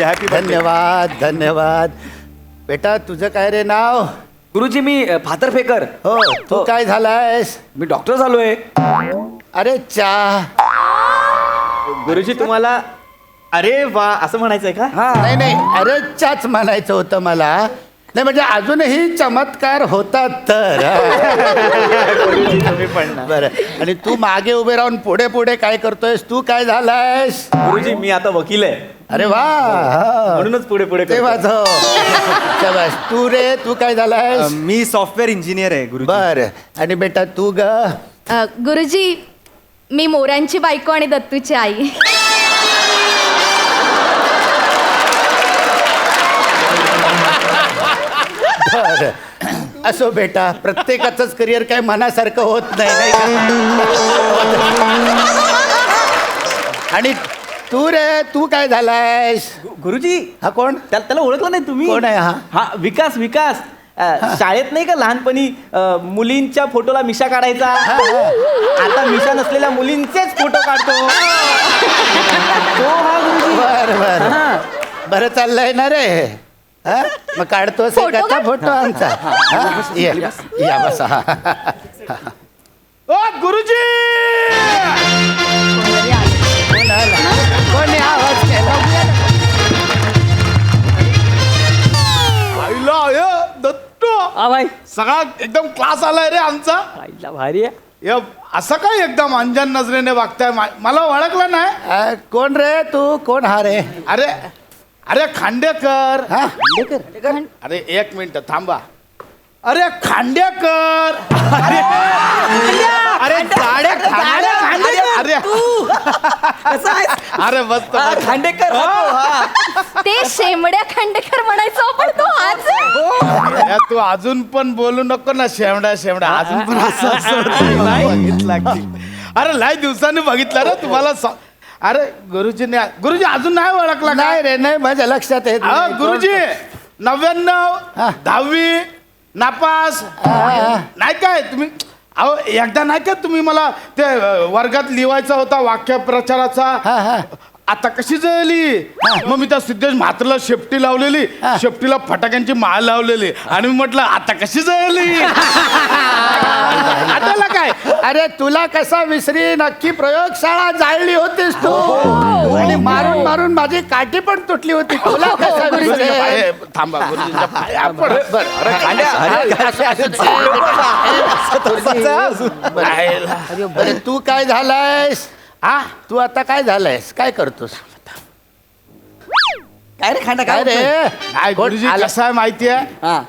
Happy birthday. धन्यवाद धन्यवाद. बेटा तुझं काय रे नाव? गुरुजी मी फातर फेकर. हो तू काय झालायस? मी डॉक्टर झालोय. अरे चा. गुरुजी तुम्हाला अरे वा असं म्हणायचंय का? नाही नाही अरे चाच म्हणायचं होतं मला. नाही म्हणजे अजूनही चमत्कार होतात तर. गुरुजी तुम्ही पण ना. बरं आणि तू मागे उभे राहून पुढे पुढे काय करतोयस? तू काय झालायस? गुरुजी मी आता वकील आहे. अरे वा. म्हणूनच पुढे पुढे तेव्हाच हो. शाबास. तू रे तू काय झालायस? मी सॉफ्टवेअर इंजिनियर आहे गुरुजी. बर. आणि बेटा तू ग? गुरुजी मी मोरांची बायको आणि दत्तूची आई. बर. असो बेटा प्रत्येकाचंच करिअर काय मनासारखं होत नाही आणि तू रे तू काय झालायस? गुरुजी हा कोण? त्याला ओळखलं नाही तुम्ही? कोण आहे हा? हा विकास विकास. शाळेत नाही का लहानपणी मुलींच्या फोटोला मिशा काढायचा. आता मिशा नसलेल्या मुलींचेच फोटो काढतो. तो हा गुरुजी. बर बर. बरं चाललंय ना रे? हा? मग काढतोस फोटो का फोटो आमचा? हा? या बस. ओ गुरुजी कोणी आवाज केला? आईला दत्तू भाई सगळा एकदम क्लास आलाय रे आमचा. भारी आहे. असं काय एकदम अंजन नजरेने वागताय? मला ओळखलं नाही. कोण रे तू? कोण हा रे? अरे अरे खांडेकर. हा? अरे एक मिनिट थांबा. अरे खांडेकर. अरे अरे जाड्या खांडेकर. अरे अरे मस्त खांडेकर. ते शेमड्या खांडेकर म्हणायचो आपण. तो आज अरे, तू अजून पण बोलू नको ना शेवडा शेवडा. अजून पण असं बघितला की. अरे लय दिवसांनी बघितलं रे तुम्हाला. अरे गुरुजी अजून नाही ओळखला नाही काय? रे नाही माझ्या लक्षात येत नाही. गुरुजी 99 हा. 10वी नापास. नाही काय तुम्ही अहो एकदा नाही का तुम्ही मला ते वर्गात लिवायचा होता वाक्य प्रचाराचा. हा हा. आता कशी जळली? मग मी त्या सिद्धेश म्हात्रला शेपटी लावलेली. शेपटीला फटाक्यांची माळ लावलेली आणि मी म्हटलं आता कशी जळली? आठवलं काय? अरे तुला कसा विसरी? नक्की प्रयोगशाळा जाळली होतीस तू. आणि मारून मारून माझी काठी पण तुटली होती. तुला कसा विसरी? ए, थांबा गुरुजींच्या पाया पड. बरं, तू काय झालायस? हा तू आता काय झालायस? काय करतोस? काय रे खांडा काय रे? काय गुरुजी आला? कसं आहे माहिती आहे? हा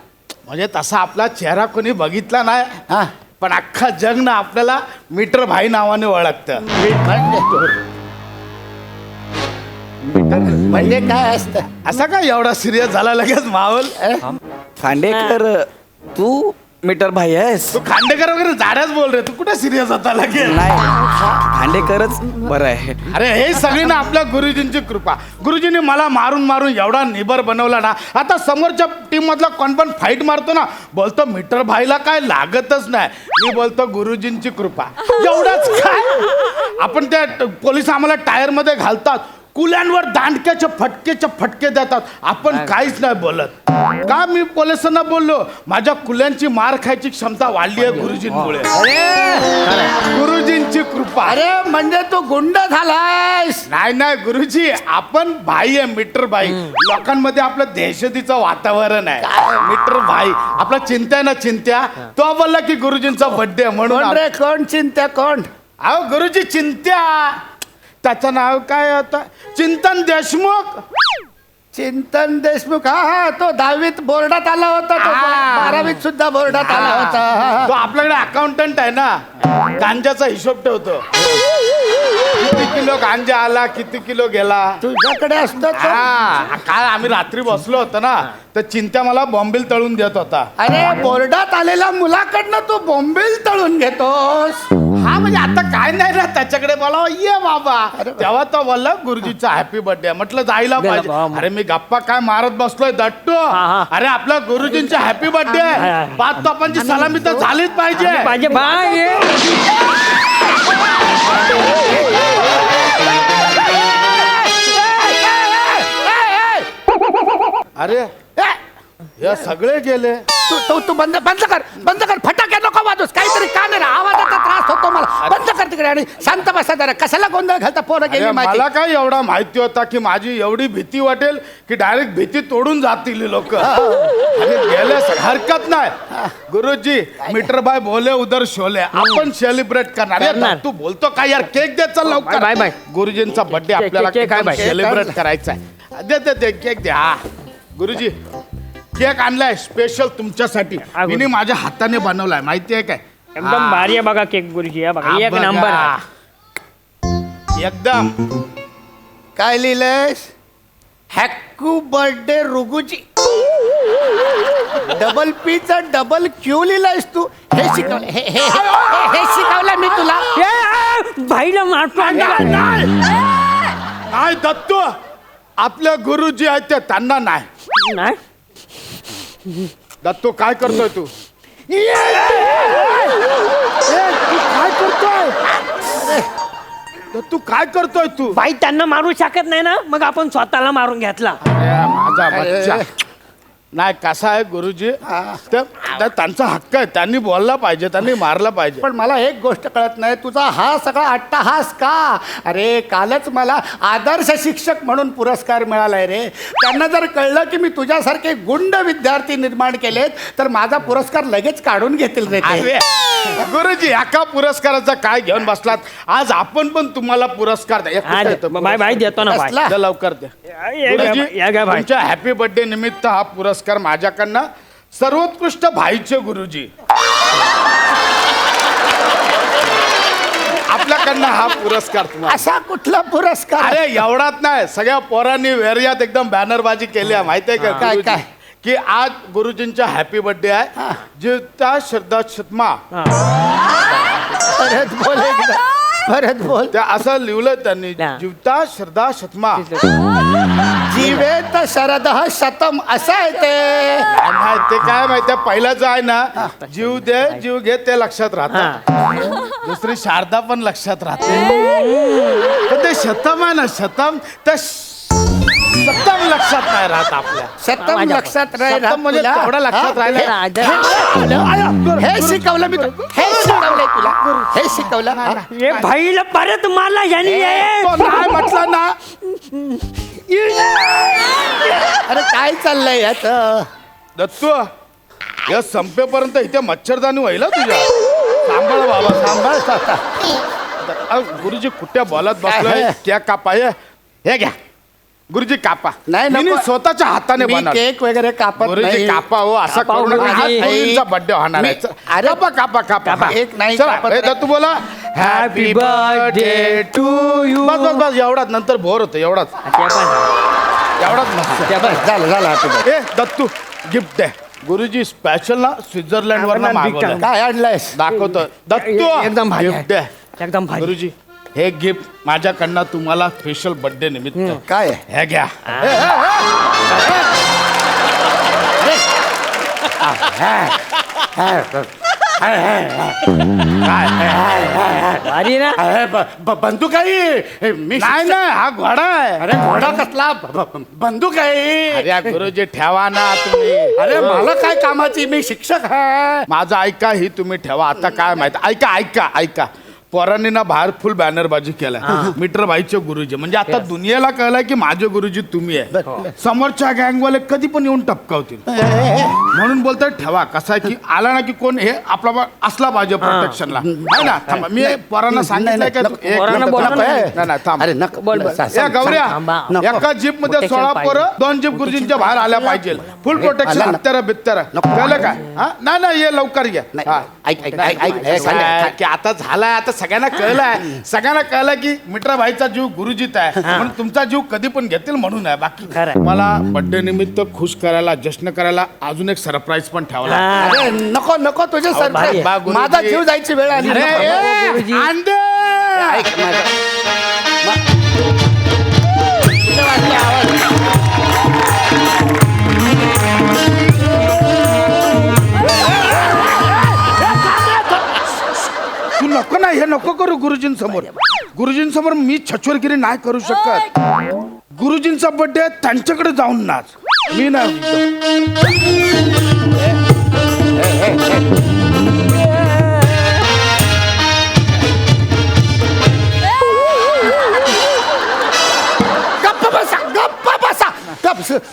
म्हणजे तसा आपला चेहरा कोणी बघितला नाही. हा पण अख्खा जग ना आपल्याला मीटर भाई नावाने ओळखतं. म्हणजे काय असतं? असा काय एवढा सिरियस झाला लगेच माहोल? खांडेकर तू मीटर भाई आहेस. तू खांडेकर वगैरे जाड्याच बोल रे. तू कुठे सिरियस होता लगेच? नाही खांडेकरच बरं आहे. अरे हे सगळी ना आपल्या गुरुजींची कृपा. गुरुजींनी मला मारून मारून एवढा निबर बनवला ना. आता समोरच्या टीम मधला कोण पण फाईट मारतो ना बोलतो मीटर भाईला काय लागतच नाही. मी बोलतो गुरुजींची कृपा. एवढंच काय? आपण त्या पोलीस आम्हाला टायर मध्ये घालतात. कुल्यांवर दांडक्याचे फटके देतात. आपण काहीच नाही बोलत. का मी पोलिसांना बोललो माझ्या कुल्यांची मार खायची क्षमता वाढली आहे गुरुजींमुळे. गुरुजींची कृपा. अरे म्हणजे तू गुंड झालायस? नाही गुरुजी आपण भाई आहे मीटर भाई. लोकांमध्ये आपलं दहशतीचं वातावरण आहे. मीटर भाई आपला चिंत्या ना चिंत्या. तो बोलला की गुरुजींचा बर्थडे म्हणून. कोण रे? कोण चिंत्या? कोण? अहो गुरुजी चिंत्या. त्याचं नाव काय होतं? चिंतन देशमुख. चिंतन देशमुख. हा हा तो 10वीत बोर्डात आला होता. तो 12वीत सुद्धा बोर्डात आला होता. तो आपल्याकडे अकाउंटंट आहे ना. गांजाचा हिशोब ठेवतो. किती किलो गांजा आला किती किलो गेला. तुझ्याकडे असतो तो? हा काल आम्ही रात्री बसलो होतो ना तर चिंत्या मला बॉम्बिल तळून देत होता. अरे बोर्डात आलेल्या मुलाकडनं तू बोंबील तळून घेतोस? हा म्हणजे आता काय नाही ना त्याच्याकडे बोला ये बाबा. तेव्हा तो बोलला गुरुजीचा हॅपी बर्थडे. म्हटलं जायला पाहिजे. अरे मी गप्पा काय मारत बसलोय दट्टू. अरे आपल्या गुरुजींचा हॅपी बर्थडे. 5 तोफांची सलामी तर झालीच पाहिजे. अरे हे सगळे गेले. तू बंद कर फटाके नको वाजूस काहीतरी का नाही आवाजाचा त्रास होतो मला. बंद कर तिकडे आणि शांत बसा जरा. कशाला गोंधळ घालता पोरं गेली अरे, माझी. मला काय एवढा माहिती होता की माझी एवढी भीती वाटेल की डायरेक्ट भीती तोडून जातील लोक. गेले हरकत नाही. गुरुजी मीटर बाय बोले उधर शोले आपण सेलिब्रेट करणार. अरे, तू बोलतो काय यार. केक दे चल लवकर. Bye, bye. गुरुजींचा बर्थडे आपल्याला सेलिब्रेट करायचा आहे. दे केक दे. हा गुरुजी केक आणलाय स्पेशल तुमच्यासाठी. मी माझ्या हाताने बनवलाय माहिती आहे काय. एकदम भारी आहे बघा केक गुरुजी आहे बघा एक नंबर आहे. एकदम. काय लिहिलंयस. हॅक्कू बर्थडे रुगुजी. डबल पीचा डबल क्यू लिहिलायस तू. हे शिकवलं हे शिकवलं मी तुला. भाईला मारतो नाही दत्तू आपले गुरुजी आहेत ते त्यांना नाही. नाही दत्तू काय करतोय तू. काय करतोय दत्तू काय करतोय तू. भाई त्यांना मारू शकत नाही ना मग आपण स्वतःला मारून घेतला. अरे, माझा बच्चा. नाही कसा आहे गुरुजी त्यांचा हक्क आहे. त्यांनी बोलला पाहिजे त्यांनी मारला पाहिजे. पण मला एक गोष्ट कळत नाही तुझा हा सगळा अट्टाहास का. अरे कालच मला आदर्श शिक्षक म्हणून पुरस्कार मिळालाय रे. त्यांना जर कळलं की मी तुझ्यासारखे गुंड विद्यार्थी निर्माण केलेत तर माझा पुरस्कार लगेच काढून घेतील रे ते. अरे, गुरुजी एका पुरस्काराचा काय घेऊन बसलात. आज आपण पण तुम्हाला पुरस्कार द्या. भाई भाई देतो ना भाई. कसला? द्या लवकर द्या. गुरुजी, या घ्या भाई. तुमच्या हॅपी बर्थडे निमित्त हा पुरस्कार माझ्याकडनं सर्वोत्कृष्ट भाईचे गुरुजी आपल्याकडनं हा पुरस्कार तुम्हाला. असा कुठला पुरस्कार. अरे एवढाच नाही सगळ्या पोरांनी वेरियात एकदम बॅनरबाजी केली आहे माहिती आहे का. काय, गुरुजी? काय? की आज गुरुजींचा हॅपी बर्थडे आहे. जीवता श्रद्धा शतमा परत बोल. त्या असं लिहिलं त्यांनी. हा. जीवता श्रद्धा शतमा. जीवेत शरद शतम असं आहे ते. नाही ते काय माहितीये पहिल्याच आहे ना जीव दे जीव घे ते लक्षात राहत. दुसरी शारदा पण लक्षात राहते. पण ते शतम आहे ना शतम ते सप्तम लक्षात नाही राहत आपल्या. शतम लक्षात शतम म्हणजे तेवढं लक्षात राहिलं. हे शिकवलं मी हे शिकवलंय तुला. हे शिकवलं हा? हे भाईला परत मारला यांनी तो नाही म्हटलं ना. अरे काय चाललंय यात. दत्तू या संपेपर्यंत इथे मच्छरदानी व्हायला तुझ्या. सांभाळ बाबा सांभाळ. गुरुजी कुठे बोलत बसलोय. क्या कापाय हे घ्या गुरुजी कापा. नाही, नको. मी स्वतःच्या हाताने मी बनवलं. केक वगैरे कापत गुरुजी नाही. कापा हो असं कापा करू हो, नका. आज गुरुजी. गुरुजींचा बर्थडे होणार आहे. अरे, कापा कापा कापा. कापा. एक नाही चला, कापत हे नाही. दत्तू बोला हॅपी बर्थडे टू यू. बस बस बस एवढाच नंतर बोर होतं एवढाच मस्त. झालं हाती. ए दत्तू गिफ्ट दे. गुरुजी स्पेशल ना स्वित्झर्लंड वर मागवलं. काय आणलंयस. दाखवतो दत्तू एकदम भारी गिफ्ट आहे. दे. एकदम भारी. गुरुजी हे गिफ्ट माझ्याकडनं तुम्हाला स्पेशल बर्थडे निमित्त. काय हे घ्या. भारी ना. बंदूक आहे. मी नाही नाही हा घोडा आहे. अरे घोडा कसला बंदूक आहे. अरे गुरुजी ठेवा ना तुम्ही. अरे मला काय कामाची मी शिक्षक आहे. माझं ऐका ही तुम्ही ठेवा. आता काय माहिती ऐका ऐका ऐका पोरांनी ना बाहेर फुल बॅनरबाजी केलाय. मीटर बाईचे गुरुजी म्हणजे आता दुनियेला कळलंय की माझे गुरुजी तुम्ही आहे. समोरच्या गँगवाले कधी पण येऊन टपकावतील म्हणून बोलतोय ठेवा. कसं आहे की आला ना की कोण हे आपला असला पाहिजे प्रोटेक्शनला. नाही ना थांबा मी पोरांना सांगितलंय का एक पोरांना मिनिट बोला थांबा. ना. नाही नाही थांब. अरे नक बोल, बोल. ए गौऱ्या थांबा. एका जीप मध्ये Protection 16 पाहिजे. पोरं 2 जीप गुरुजींच्या बाहेर आल्या पाहिजे. फुल प्रोटेक्शन हत्यारा बित्यारा कळलं काय. हा नाही नाही ये लवकर घ्या. हा. ऐक ऐक ऐक ऐक कसं आहे की आता झालाय आता सगळ्यांना कळलंय. सगळ्यांना कळलं की मित्रा भाईचा जीव गुरुजीत आहे म्हणून तुमचा जीव कधी पण घेतील म्हणून आहे. बाकी खरंय. मला बर्थडे निमित्त खुश करायला जश्न करायला अजून एक सरप्राईज पण ठेवला. अरे नको नको तुझे भारी सरप्राईज. आहे. बा, गुरुजी. माझा जीव जायची वेळ आली. अरे, नको. ए, गुरुजी. अंडे! ऐक माझं. तू नको ना हे नको करू गुरुजींसमोर. गुरुजींसमोर मी छछोरगिरी नाही करू शकत. गुरुजींचा बर्थडे त्यांच्याकडे जाऊन नाच. मी नाही गप्प बसा गप्प बसा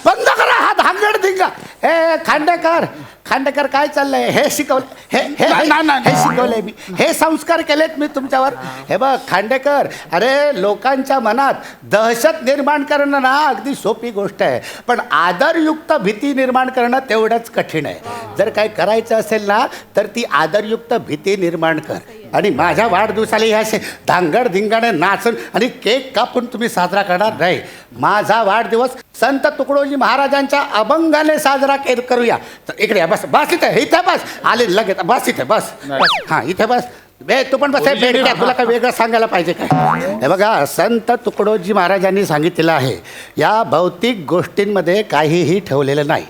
बंद करा हा धांगड धिंगा. ए खांडेकर काय चाललंय? हे शिकवलं हे शिकवलंय मी, हे संस्कार केलेत मी तुमच्यावर. हे बघ खांडेकर, अरे लोकांच्या मनात दहशत निर्माण करणं ना अगदी सोपी गोष्ट आहे, पण आदरयुक्त भीती निर्माण करणं तेवढंच कठीण आहे. जर काय करायचं असेल ना तर ती आदरयुक्त भीती निर्माण कर. आणि माझ्या वाढदिवसाला हे असे धांगड धिंगाणे नाचून आणि केक कापून तुम्ही साजरा करणार नाही. माझा वाढदिवस संत तुकडोजी महाराजांच्या अभंगाने साजरा करूया. तर इकडे या, बस बस इथे बस आले लगेच, बस इथे बस हां इथे बस. तू पण बस बेडक्या, तुला काय वेगळं सांगायला पाहिजे काय? हे बघा, संत तुकडोजी महाराजांनी सांगितलेलं आहे, या भौतिक गोष्टींमध्ये काहीही ठेवलेलं नाही.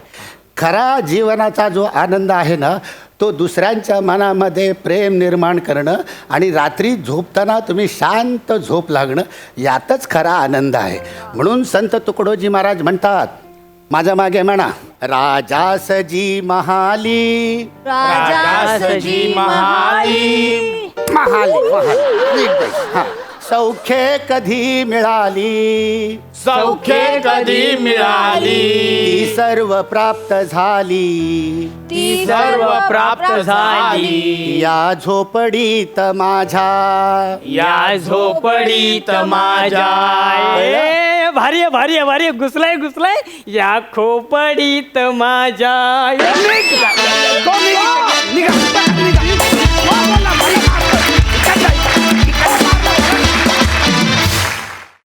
खरा जीवनाचा जो आनंद आहे ना तो दुसऱ्यांच्या मनामध्ये प्रेम निर्माण करणं आणि रात्री झोपताना तुम्ही शांत झोप लागणं यातच खरा आनंद आहे. म्हणून संत तुकडोजी महाराज म्हणतात, माझ्या मागे म्हणा, राजासजी महाली राजासजी महाली महाली हां, सौख्ये कधी मिळाली सौख्ये कधी मिळाली ती सर्व प्राप्त झाली ती सर्व प्राप्त झाली या झोपडीत माझ्या या झोपडीत माझ्या. ए, भारी आहे, भारी आहे, भारी आहे. घुसलाय या खोपडीत माझ्या. कोणी